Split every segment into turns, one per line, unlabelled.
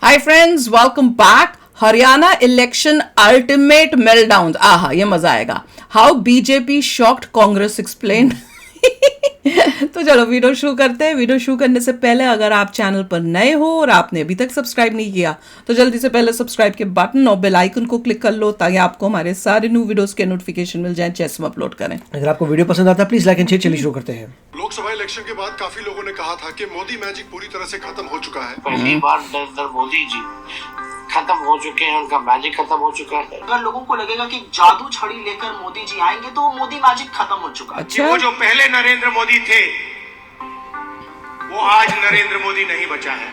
Hi friends, welcome back. Haryana election ultimate meltdown. आहा, ये मजा आएगा। How BJP shocked Congress explain. तो चलो वीडियो शुरू करते हैं। वीडियो शुरू करने से पहले अगर आप चैनल पर नए हो और आपने अभी तक सब्सक्राइब नहीं किया तो जल्दी से पहले सब्सक्राइब के बटन और बेल आइकन को क्लिक कर लो ताकि आपको हमारे सारे न्यू वीडियोस के नोटिफिकेशन मिल जाएं जैसे हम अपलोड करें।
अगर आपको वीडियो पसंद आता है प्लीज लाइक एंड शेयर। चलिए शुरू करते हैं।
लोकसभा इलेक्शन के बाद काफी लोगों ने कहा था कि मोदी मैजिक पूरी तरह से खत्म हो चुका है।
पहली बार नरेंद्र मोदी जी खत्म हो चुके हैं, उनका मैजिक खत्म हो चुका है।
अगर लोगों को लगेगा कि जादू छड़ी लेकर मोदी जी आएंगे तो मोदी मैजिक खत्म हो चुका है।
अच्छा,
वो जो पहले नरेंद्र मोदी थे वो आज नरेंद्र मोदी नहीं बचा है।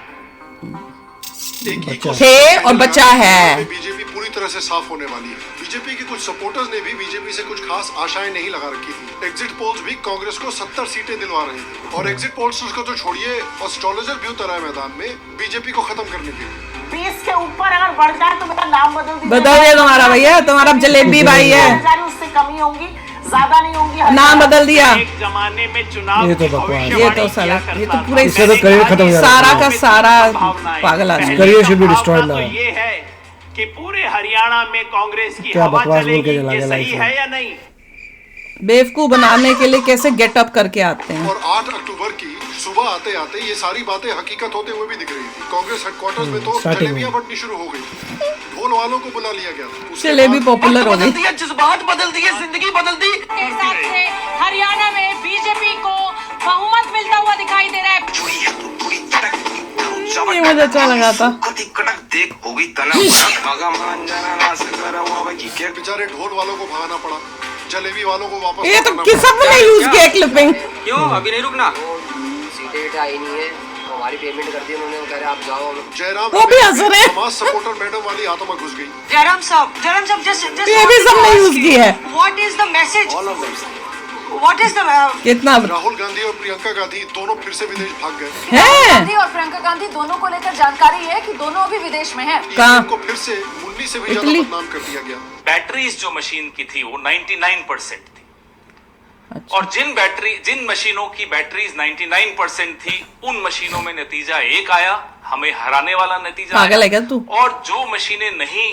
थे और बचा है।
बीजेपी पूरी तरह से साफ होने वाली है। बीजेपी के कुछ सपोर्टर्स ने भी बीजेपी से कुछ खास आशाएं नहीं लगा रखी थी। एग्जिट पोल्स भी कांग्रेस को 70 सीटें दिलवा रहे थे और एग्जिट पोल्स को तो छोड़िए, एस्ट्रोलॉजर भी उतर है मैदान में बीजेपी को खत्म करने के लिए।
20 के ऊपर अगर बढ़ जाए तो मेरा नाम बदल दीजिए।
बदल दिया तुम्हारा भैया, तुम्हारा जलेबी भाई है।
उससे कमी होंगी, ज्यादा नहीं होंगी।
नाम बदल दिया।
एक जमाने में चुनाव
ये तो बकवास।
ये तो साला, ये तो पूरा
इससे तो करियर खत्म हो जाएगा।
सारा का सारा पागल आदमी।
करियर शुड बी डिस्ट्रॉयड
तो
नाउ।
ये है कि पूरे हरियाणा में कांग्रेस की
क्या
हवा
बकवास बोल के
चलेगी,
चला
ये
गया
सही
लाइफ में।
है या नहीं?
बेवकूफ बनाने के लिए कैसे गेटअप करके आते हैं।
और 8 अक्टूबर की सुबह आते आते ये सारी बातें हकीकत होते हुए भी दिख रही थी। कांग्रेस हेडक्वार्टर्स में तो
स्टार्टिंग में।
जलेबियां बंटनी शुरू हो गई थी। ढोल वालों को बुला लिया गया था। उसके
जलेबी
बाद
पॉपुलर हो गई।
जज्बात बदल दिए, जिंदगी बदल दी।
के हिसाब से हरियाणा में बीजेपी को बहुमत मिलता हुआ दिखाई दे रहा है।
ये मुझे अच्छा लगा था।
बेचारे ढोल वालों को भगाना पड़ा, जलेबी वालों को वापस
ये तो
लौटाना
किस
पड़ा।
सबने यूज किया क्लिपिंग।
क्यों अभी नहीं रुकना?
सीटें आई नहीं है तो हमारी पेमेंट कर दी उन्होंने। वो कह रहे आप जाओ।
जयराम
वो भी हंस रहे हैं।
समाज सपोर्टर मैडम वाली आत्मा घुस गई।
जयराम साहब just
ये भी सबने यूज किया है।
what is the message? What is the
कितना
राहुल गांधी और प्रियंका गांधी दोनों फिर से विदेश भाग गए।
है।
गांधी और प्रियंका गांधी दोनों को लेकर जानकारी है कि दोनों अभी विदेश में हैं।
कहाँ?
इनको फिर से मुन्नी से भी ज्यादा
इटली?
बदनाम कर दिया गया।
बैटरीज जो मशीन की थी वो 99% थी।
अच्छा।
और जिन मशीनों की बैटरीज 99% थी उन मशीनों में नतीजा एक आया, हमें हराने वाला नतीजा
पागल
आया।
है क्या तू?
और जो मशीनें नहीं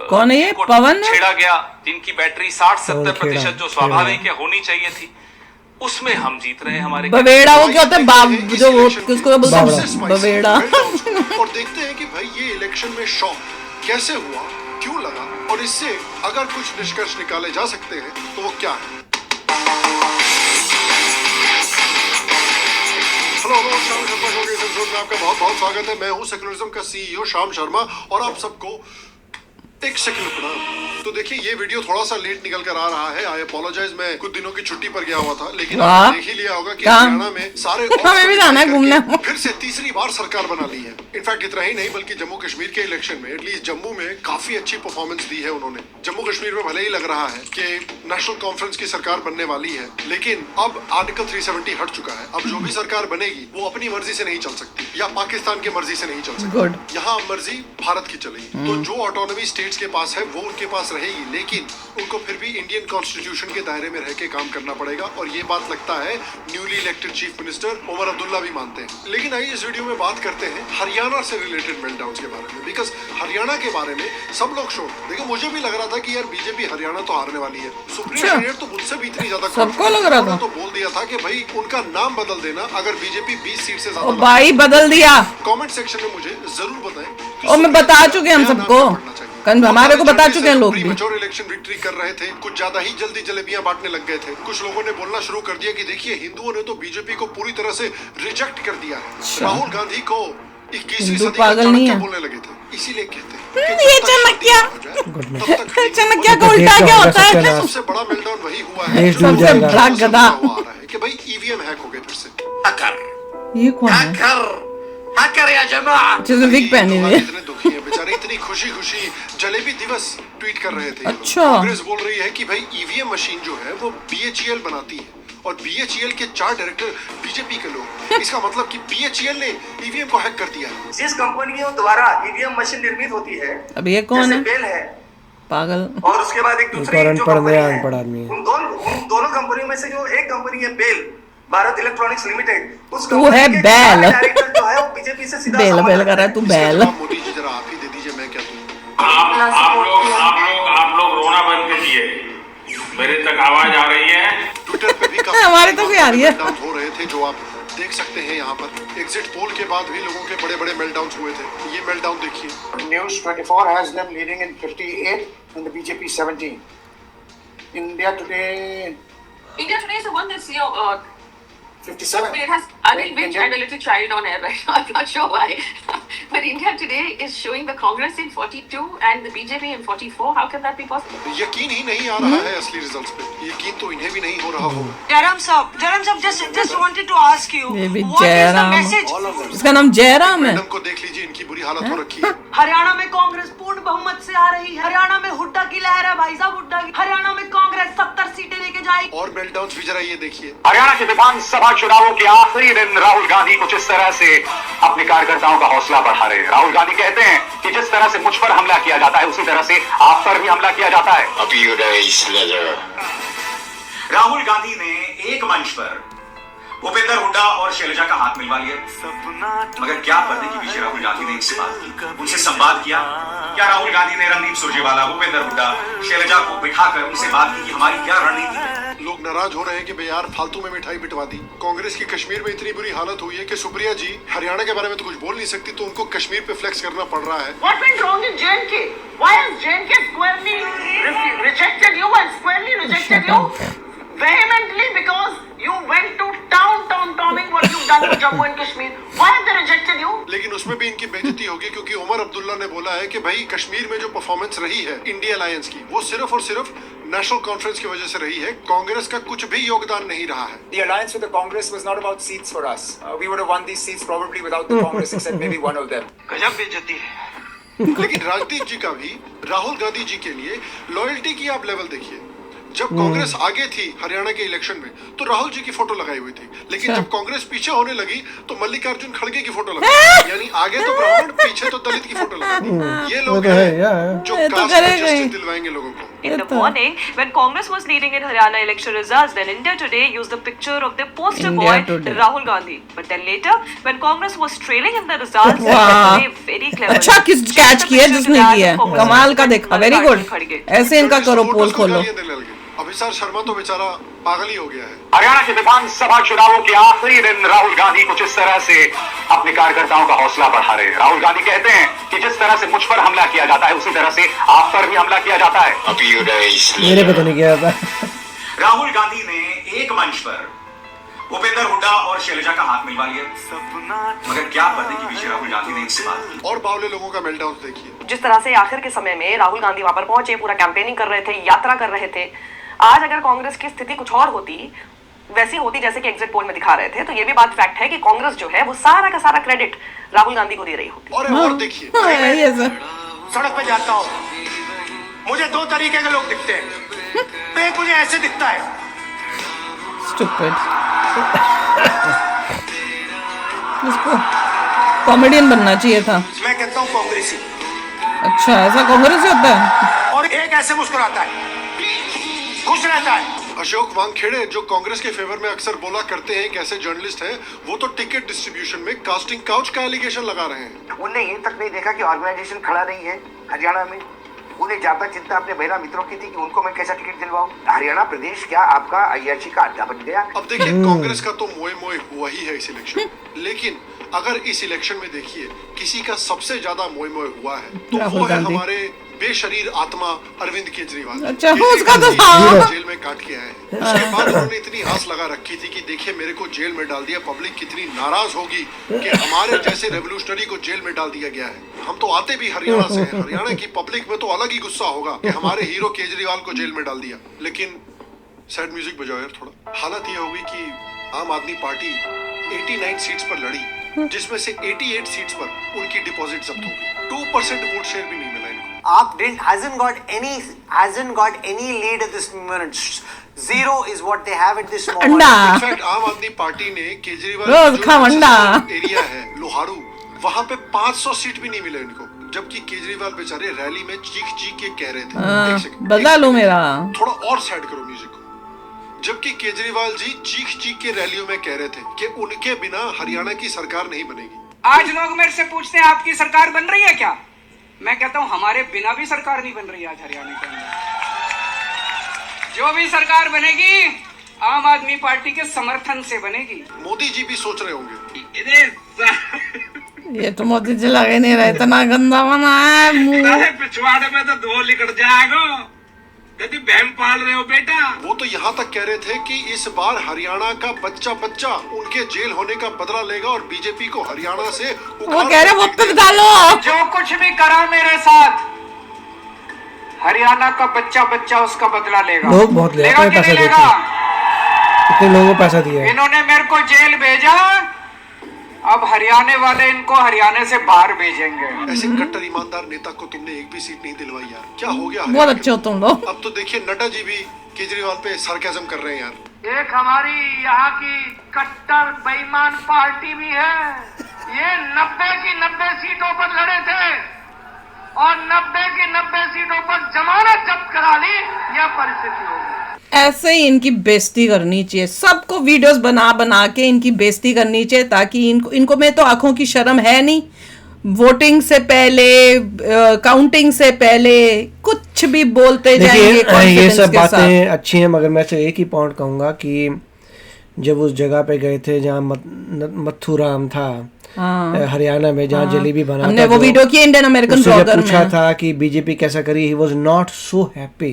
कौन है ये?
जिनको
पवन है?
छेड़ा गया, जिनकी बैटरी 60-70%
खेड़ा,
जो स्वाभाविक या होनी चाहिए थी, उसमें हम जीत रहे हैं। हमारे
बवेड़ा, वो क्या होता है? बाब जो वो
इलेक्शन
किसको
के
बोलते
सबसे
हैं?
स्पाइसी
बवेड़ा।
मेल्टडाउन्स को। और देखते हैं कि भाई ये इलेक्शन में शॉक कैसे हुआ, क्यों लगा और इससे अगर कुछ निष्कर्ष निकाले जा सकते हैं तो वो क्या है। हेलो, शाम शर्मा शो के इस एपिसोड में आपका बहुत बहुत स्वागत है। मैं हूं सेक्युलरिज्म का सीईओ शाम शर्मा और आप सबको एक सेकंड प्रणाम। तो देखिए ये वीडियो थोड़ा सा लेट निकल कर आ रहा है। आई अपोलोजाइज, मैं कुछ दिनों की छुट्टी पर गया हुआ था, लेकिन
वाह।
आपने देख ही लिया होगा कि
कहाँ?
हरियाणा में सारे
हमें भी जाना है घूमने।
फिर से तीसरी बार सरकार बना ली है। इनफैक्ट इतना ही नहीं बल्कि जम्मू कश्मीर के इलेक्शन में एटलीस्ट जम्मू में काफी अच्छी परफॉर्मेंस दी है उन्होंने। जम्मू कश्मीर में भले ही लग रहा है कि नेशनल कॉन्फ्रेंस की सरकार बनने वाली है, लेकिन अब आर्टिकल 370 हट चुका है। अब जो भी सरकार बनेगी वो अपनी मर्जी से नहीं चल सकती या पाकिस्तान की मर्जी से नहीं चल सकती।
गुड।
यहाँ मर्जी भारत की चलेगी। तो जो ऑटोनॉमी स्टेट्स के पास है वो उनके पास रहेगी, लेकिन उनको फिर भी इंडियन कॉन्स्टिट्यूशन के दायरे में रह के काम करना पड़ेगा। और ये बात लगता है newly elected chief minister Omar Abdullah भी मानते हैं। लेकिन आइए इस वीडियो में बात करते हैं हरियाणा से रिलेटेड मेल्टडाउन्स के बारे में, बिकॉज हरियाणा के बारे में सब लोग शोर। देखो मुझे भी लग रहा था कि यार बीजेपी हरियाणा तो हारने वाली है। सुप्रीम
अच्छा।
कोर्ट तो मुझसे भी इतनी ज्यादा
सबको लग रहा था।
तो बोल दिया था कि भाई उनका नाम बदल देना अगर बीजेपी 20 सीट से
ओ
ज्यादा।
भाई बदल दिया।
कमेंट सेक्शन में मुझे जरूर बताएं कि
और मैं बता चुके हैं हम
क्या नाम
सबको।
पढ़ना चाहिए।
कल हमारे को बता चुके हैं लोग भी।
प्रीमेच्योर इलेक्शन विक्ट्री कर रहे थे, कुछ ज्यादा ही जल्दी जलेबियां बांटने लग गए थे। कुछ लोगों ने बोलना शुरू कर दिया कि देखिए हिंदुओं ने तो बीजेपी को पूरी तरह से रिजेक्ट कर दिया है। राहुल गांधी को 21वीं
हिंदू
सदी का
पागल नहीं
चाणक्य
है।
बोलने लगे थे, इसीलिए कहते हैं कि
ये
जब तक
चाणक्य।
शांति ना हो जाए, तब तक
चाणक्य का उल्टा क्या होता है?
सत्यानाश।
सबसे बड़ा मेल्टडाउन वही हुआ है
देश
जो
डूब जाएगा।
बड़ा गधा।
हुआ आ रहा है कि भाई ईवीएम हैक हो गए फिर से।
ये कौन है?
हैकर या जमात।
जिसने विग पहनी हुई है।
इतने दुखी हैं बेचारे, इतनी खुशी खुशी जलेबी दिवस ट्वीट कर रहे थे।
अच्छा।
कांग्रेस बोल रही है कि भाई ईवीएम मशीन जो है वो BHEL बनाती है और BHEL के 4 डायरेक्टर बीजेपी के लोग। इसका मतलब कि BHEL ने ईवीएम को हैक कर दिया है।
जिस कंपनियों द्वारा ईवीएम मशीन निर्मित होती है,
अब ये कौन
जैसे
है?
बेल है
पागल।
और उसके बाद एक दूसरी
अनपढ़
जो कंपनी है,
अनपढ़ आदमी है।
उन दोनों कंपनियों में से जो एक कंपनी है बेल, भारत इलेक्ट्रॉनिक्स लिमिटेड, उस
तू
कंपनी
है
के
बैल।
डायरेक्टर जो आया वो बीजेपी से सीधा
बेल
सवाल
बेल
रखता
कर रहा है तू
इसका
बैल।
जवाब मोदी जी जरा आप ही दे दीजिए, मैं क्या दूं?
आप लोग रोना बंद कीजिए, मेरे तक आवाज आ रही है।
ट्विटर पे भी
हमारे तो भी आ रही है।
मेल्टडाउन हो रहे थे, जो आप देख सकते हैं यहाँ पर। एग्जिट पोल के बाद भी लोगों के बड़े बड़े मेल्टडाउन हुए थे। ये मेल्टडाउन देखिए।
News 24 has them leading in 58 and the BJP 17. India Today
India Today is the one that's
57.
it has Anil Vij and a little child on air right now. I'm not sure why, but India Today is showing the Congress in 42 and the BJP in 44. How can that be possible?
यकीन ही नहीं आ रहा है असली results पे। यकीन तो इन्हें भी नहीं हो रहा हो।
जयराम साहब just wanted to ask you
ये भी
what is the
Jairam,
message?
इसका नाम जयराम है।
मैडम को देख लीजिए, इनकी बुरी हालत हो रखी है।
हरियाणा में कांग्रेस पूर्ण बहुमत से आ रही है। हरियाणा में हुड्डा की लहर है भाई साहब, हुड्डा की। हरियाणा में कांग्रेस 70 सीटें लेके जाएगी।
और मेल्टडाउन भी जरा ये देखिए।
हरियाणा के विधानसभा चुनावों के आखिरी दिन राहुल गांधी कुछ इस तरह से अपने कार्यकर्ताओं का हौसला बढ़ा रहे हैं। राहुल गांधी कहते हैं कि जिस तरह से मुझ पर हमला किया जाता है उसी तरह से आप पर भी हमला किया जाता है। राहुल गांधी ने एक मंच पर भूपेंद्र हुड्डा और शैलजा का हाथ मिलवा लिया, मगर क्या पर्दे के पीछे राहुल गांधी ने इनसे बात की, उनसे संवाद किया? क्या राहुल गांधी ने रणदीप सुरजेवाला, भूपेंद्र हुड्डा, शैलजा को बिठाकर उनसे बात की कि हमारी क्या रणनीति है?
लोग नाराज हो रहे हैं कि बे यार फालतू में मिठाई बिटवा दी। कांग्रेस की कश्मीर में इतनी बुरी हालत हुई है कि सुप्रिया जी हरियाणा के बारे में तो कुछ बोल नहीं सकती, तो उनको कश्मीर पे फ्लेक्स करना पड़ रहा है।
What went wrong in J&K? Why has J&K squarely rejected you and squarely rejected you? Vehemently, because you went to town what you've done to Jammu and Kashmir. Why have they rejected you?
लेकिन उसमें भी इनकी बेइज्जती होगी, क्योंकि उमर अब्दुल्ला ने बोला है कि भाई कश्मीर में जो परफॉर्मेंस रही है इंडिया अलायंस की, वो सिर्फ और सिर्फ नेशनल कॉन्फ्रेंस की वजह से रही है। कांग्रेस का कुछ भी योगदान नहीं रहा है।
The alliance with the Congress was not about seats for us. We would have won these seats probably without the Congress, except maybe one of them.
गजब बेइज्जती है। लेकिन राजदीप जी का भी राहुल गांधी जी के लिए लॉयल्टी की आप लेवल देखिए। जब कांग्रेस आगे थी हरियाणा के इलेक्शन में तो राहुल जी की फोटो लगाई हुई थी, लेकिन जब कांग्रेस पीछे होने लगी तो मल्लिकार्जुन खड़गे की फोटो लगाई। यानी आगे तो ब्राह्मण, पीछे तो दलित की फोटो लगाई। ये लोग हैं जो कास्ट जस्टिस दिलवाएंगे लोगों को।
In the morning, when Congress was leading in Haryana election results, then India Today used the picture of their poster boy, Rahul Gandhi. But then later, when Congress was trailing in the results, they very clever.
अच्छा किस catch किया जिसने किया, कमाल का देखा, very good. ऐसे इनका करो पोल खोलो।
अभिसार शर्मा तो बेचारा पागल ही हो गया है।
हरियाणा के विधानसभा चुनावों के आखिरी दिन राहुल गांधी कुछ इस तरह से अपने कार्यकर्ताओं का हौसला बढ़ा रहे हैं। राहुल गांधी कहते हैं कि जिस तरह से मुझ पर हमला किया जाता है उसी तरह से आप पर भी हमला किया जाता है।
मेरे पे तो नहीं किया था।
राहुल गांधी ने एक मंच पर भूपेंद्र हुड्डा और शैलजा का हाथ मिलवा लिया, मगर क्या पर्दे के पीछे राहुल गांधी ने इनसे बात की?
और बावले लोगों का मेल्टडाउन देखिए।
जिस तरह से आखिर के समय में राहुल गांधी वहां पर पहुंचे, पूरा कैंपेनिंग कर रहे थे, यात्रा कर रहे थे। आज अगर कांग्रेस की स्थिति कुछ और होती, वैसी होती जैसे कि एग्जिट पोल में दिखा रहे थे, तो ये भी बात फैक्ट है कि कांग्रेस जो है वो सारा का सारा क्रेडिट राहुल गांधी को दे रही होती।
और देखिए,
सड़क पे जाता हूँ, मुझे दो तरीके के लोग दिखते हैं। एक मुझे ऐसे दिखता है,
स्टूपिड, इसको कॉमेडियन बनना चाहिए था।
मैं कहता हूँ कांग्रेसी।
अच्छा, ऐसा कांग्रेस ही होता है।
और एक ऐसे मुस्कुराता है, खुश रहता है।
अशोक वानखेड़े जो कांग्रेस के फेवर में अक्सर बोला करते हैं, कैसे जर्नलिस्ट हैं, वो तो टिकट डिस्ट्रीब्यूशन में कास्टिंग काउच का एलिगेशन लगा रहे हैं।
उन्हें ये तक नहीं देखा कि ऑर्गेनाइजेशन खड़ा नहीं है हरियाणा में। उन्हें ज्यादा चिंता अपने महिला मित्रों की थी कि उनको मैं कैसा टिकट दिलवाऊं। हरियाणा प्रदेश क्या आपका अय्याशी का अड्डा बन गया?
अब देखिए, कांग्रेस का तो मोए मोए हुआ ही है इस इलेक्शन, लेकिन अगर इस इलेक्शन में देखिए किसी का सबसे ज्यादा मोए मोए हुआ है तो वो है हमारे बेशरीर आत्मा अरविंद केजरीवाल।
अच्छा, उसका तो था।
जेल में काट के आए हैं। उसके बाद उन्होंने इतनी आस लगा रखी थी कि देखिए मेरे को जेल में डाल दिया, पब्लिक कितनी नाराज होगी कि हमारे जैसे रेवोल्यूशनरी को जेल में डाल दिया गया है। हम तो आते भी हरियाणा से हैं, हरियाणा की पब्लिक में तो अलग ही गुस्सा होगा कि हमारे हीरो केजरीवाल को जेल में डाल दिया। लेकिन सैड म्यूजिक बजाओ यार थोड़ा। हालत ये होगी कि आम आदमी पार्टी 89 सीट्स पर लड़ी, जिसमें से 88 सीट्स पर उनकी डिपॉजिट जब्त हो गई। 2% वोट शेयर भी नहीं मिला इनको।
आप hasn't got any lead at this moment. Zero is what they have at this moment.
In fact आम आदमी पार्टी ने केजरीवाल एरिया है लोहारू, वहां पे 500 सीट भी नहीं मिले इनको, जबकि केजरीवाल बेचारे रैली में चीख चीख के कह रहे थे।
बदला लो मेरा,
थोड़ा और सैड करो म्यूजिक को। जबकि केजरीवाल जी चीख चीख के रैलियों में कह रहे थे कि उनके बिना हरियाणा की सरकार नहीं बनेगी।
आज लोग मेरे से पूछते हैं आपकी सरकार बन रही है क्या? मैं कहता हूं हमारे बिना भी सरकार नहीं बन रही आज हरियाणा के अंदर। जो भी सरकार बनेगी आम आदमी पार्टी के समर्थन से बनेगी।
मोदी जी भी सोच रहे होंगे।
ये तो मोदी जी लगे नहीं रहे, इतना गंदा बना है मुंह।
पिछवाड़े में तो धो लिकट जाएगा। यदि बहन पाल रहे हो बेटा।
वो तो यहाँ तक कह रहे थे कि इस बार हरियाणा का बच्चा उनके जेल होने का बदला लेगा और बीजेपी को हरियाणा से
वो कह रहे वक्त डालो।
जो कुछ भी करा मेरे साथ हरियाणा का बच्चा उसका बदला लेगा।
लोग बहुत
लेगा कि नहीं लेगा?
कितने लोगों को पैसा दिया?
इन्होंने मेरे को जेल भेजा, अब हरियाणा वाले इनको हरियाणा से बाहर भेजेंगे।
ऐसे कट्टर ईमानदार नेता को तुमने एक भी सीट नहीं दिलवाई यार, क्या हो गया?
बहुत अच्छे हो तुम लोग।
अब तो देखिए नड्डा जी भी केजरीवाल पे सरकाज़म कर रहे हैं यार।
एक हमारी यहाँ की कट्टर बेईमान पार्टी भी है। ये 90 की 90 सीटों पर लड़े थे और 90 की 90 सीटों पर जमानत जब्त करा ली। यह परिस्थिति होगी।
ऐसे ही इनकी बेइज्जती करनी चाहिए, सबको वीडियोस बना बना के इनकी बेइज्जती करनी चाहिए, ताकि इनको में तो आंखों की शर्म है नहीं। वोटिंग से पहले, काउंटिंग से पहले कुछ भी बोलते जाएंगे।
ये सब बातें अच्छी हैं, मगर मैं से एक ही पॉइंट कहूंगा कि जब उस जगह पे गए थे जहाँ मथुराम था, हरियाणा में, जहाँ जलेबी बना,
हमने वो वीडियो की इंडियन अमेरिकन ब्लॉगर में
पूछा था कि बीजेपी कैसा करी, he was not so happy.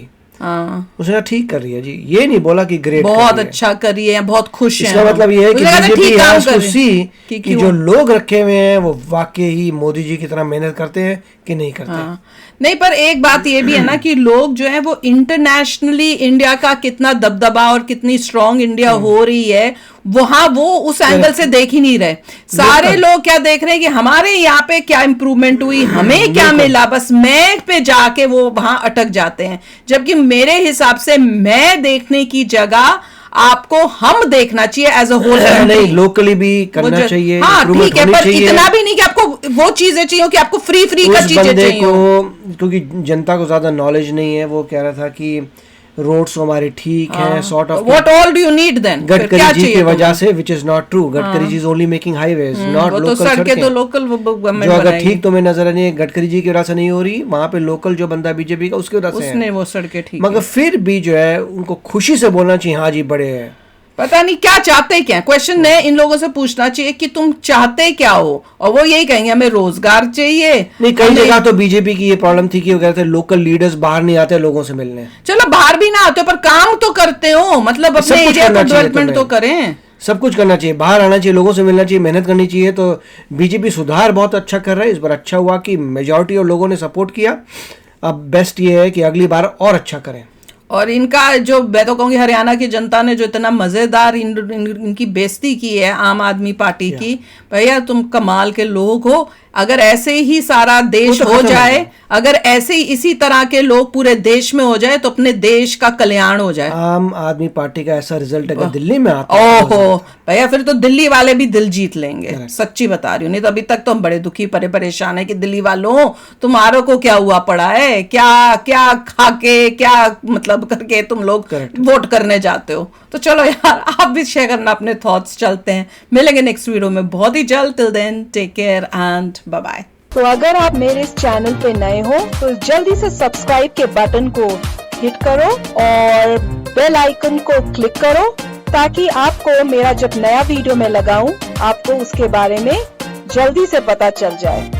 उसने ठीक कर रही है जी, ये नहीं बोला कि ग्रेट,
बहुत अच्छा करी है, बहुत खुश है।
इसका मतलब ये है कि बीजेपी हैज टू सी कि जो लोग रखे हुए हैं वो वाकई ही मोदी जी की तरह मेहनत करते हैं कि नहीं करते।
नहीं, पर एक बात ये भी है ना कि लोग जो है वो इंटरनेशनली इंडिया का कितना दबदबा और कितनी स्ट्रांग इंडिया हो रही है, वहां वो उस एंगल से देख ही नहीं रहे। सारे लोग क्या देख रहे हैं कि हमारे यहाँ पे क्या इंप्रूवमेंट हुई, हमें क्या मिला, बस मैं पे जाके वो वहां अटक जाते हैं। जबकि मेरे हिसाब से मैं देखने की जगह आपको हम देखना चाहिए एज अ होल।
नहीं, लोकली भी करना चाहिए।
हाँ ठीक है, पर इतना भी नहीं कि आपको वो चीजें चाहिए कि आपको फ्री का चीजें चाहिए।
क्योंकि जनता को ज्यादा नॉलेज नहीं है, वो कह रहा था कि रोड्स हमारे ठीक हैं, sort of.
What all do you need then?
Gadkari ji की वजह से, which is not true. Gadkari ji is only making highways, not local सड़कें।
तो लोकल गवर्नमेंट
जो अगर ठीक तुम्हें नजर नहीं है, गडकरी जी की वजह से नहीं हो रही, वहां पे लोकल जो बंदा बीजेपी का उसकी वजह से
उसने वो सड़कें ठीक।
मगर फिर भी जो है उनको खुशी से बोलना चाहिए, हाँ जी बड़े हैं।
पता नहीं क्या चाहते क्या, क्वेश्चन है इन लोगों से पूछना चाहिए कि तुम चाहते क्या हो, और वो यही कहेंगे हमें रोजगार चाहिए।
नहीं, कई जगह तो बीजेपी की ये प्रॉब्लम थी कि वो कहते लोकल लीडर्स बाहर नहीं आते लोगों से मिलने।
चलो बाहर भी ना आते हो पर काम तो करते हो, मतलब अपने एरिया का डेवलपमेंट तो करें।
सब कुछ करना चाहिए, बाहर आना चाहिए, लोगों से मिलना चाहिए, मेहनत करनी चाहिए। तो बीजेपी सुधार बहुत अच्छा कर रहा है। इस बार अच्छा हुआ कि मेजॉरिटी और लोगों ने सपोर्ट किया। अब बेस्ट ये है कि अगली बार और अच्छा करें।
और इनका जो मैं तो कहूँगी हरियाणा की जनता ने जो इतना मजेदार इनकी बेइज्जती की है आम आदमी पार्टी की, भैया तुम कमाल के लोग हो। अगर ऐसे ही सारा देश हो जाए, अगर ऐसे ही इसी तरह के लोग पूरे देश में हो जाए तो अपने देश का कल्याण हो जाए।
आम आदमी पार्टी का ऐसा रिजल्ट अगर दिल्ली में आता
है, ओहो भैया फिर तो दिल्ली वाले भी दिल जीत लेंगे, सच्ची बता रही हूँ। नहीं तो अभी तक तो हम बड़े दुखी परेशान है कि दिल्ली वालों तुम्हारों को क्या हुआ पड़ा है, क्या क्या खा के क्या मतलब करके तुम लोग वोट करने जाते हो। तो चलो यार आप भी शेयर करना अपने थॉट्स। चलते हैं, मिलेंगे नेक्स्ट वीडियो में बहुत ही जल्द। Till then take care and bye bye.
तो अगर आप मेरे इस चैनल पे नए हो तो जल्दी से सब्सक्राइब के बटन को हिट करो और बेल आइकन को क्लिक करो, ताकि आपको मेरा जब नया वीडियो मैं लगाऊं आपको उसके बारे में जल्दी से पता चल जाए।